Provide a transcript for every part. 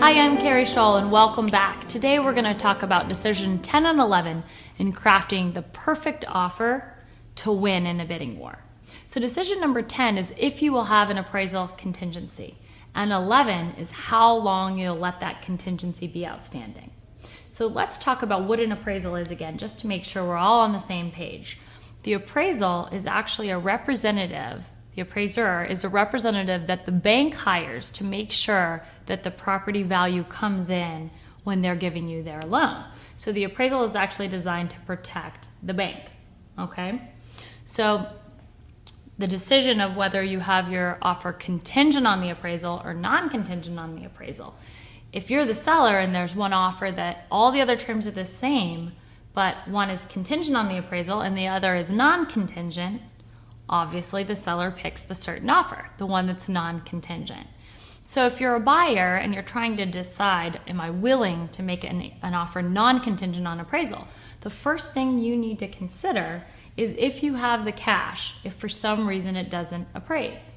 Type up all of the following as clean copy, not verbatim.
Hi, I'm Carrie Shull and welcome back. Today we're going to talk about decision 10 and 11 in crafting the perfect offer to win in a bidding war. So decision number 10 is if you will have an appraisal contingency, and 11 is how long you'll let that contingency be outstanding. So let's talk about what an appraisal is again, just to make sure we're all on the same page. The appraisal is actually a representative. The appraiser is a representative that the bank hires to make sure that the property value comes in when they're giving you their loan. So the appraisal is actually designed to protect the bank, okay? So the decision of whether you have your offer contingent on the appraisal or non-contingent on the appraisal. If you're the seller and there's one offer that all the other terms are the same, but one is contingent on the appraisal and the other is non-contingent, obviously the seller picks the certain offer, the one that's non-contingent. So if you're a buyer and you're trying to decide, am I willing to make an offer non-contingent on appraisal, the first thing you need to consider is if you have the cash, if for some reason it doesn't appraise.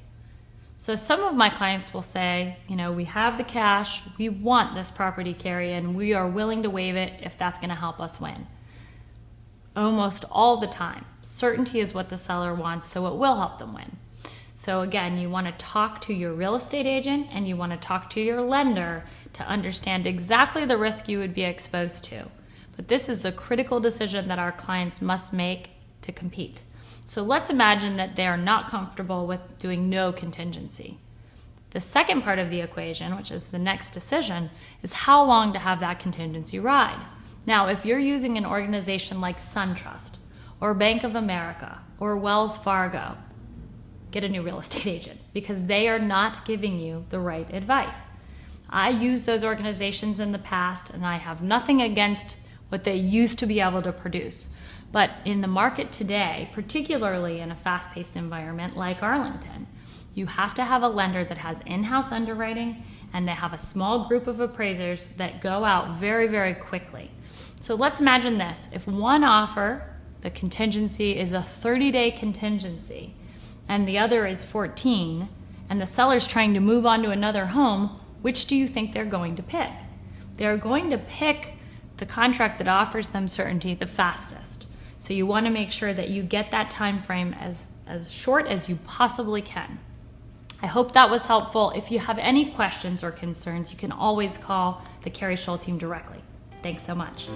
So some of my clients will say, we have the cash, we want this property, Carrie, and we are willing to waive it if that's going to help us win. Almost all the time, certainty is what the seller wants, so it will help them win. So again, you want to talk to your real estate agent and you want to talk to your lender to understand exactly the risk you would be exposed to. But this is a critical decision that our clients must make to compete. So let's imagine that they are not comfortable with doing no contingency. The second part of the equation, which is the next decision, is how long to have that contingency ride. Now, if you're using an organization like SunTrust or Bank of America or Wells Fargo, get a new real estate agent because they are not giving you the right advice. I used those organizations in the past and I have nothing against what they used to be able to produce. But in the market today, particularly in a fast-paced environment like Arlington, you have to have a lender that has in-house underwriting and they have a small group of appraisers that go out very, very quickly. So let's imagine this. If one offer, the contingency is a 30-day contingency, and the other is 14, and the seller's trying to move on to another home, which do you think they're going to pick? They're going to pick the contract that offers them certainty the fastest. So you want to make sure that you get that time frame as short as you possibly can. I hope that was helpful. If you have any questions or concerns, you can always call the Carrie Shull team directly. Thanks so much.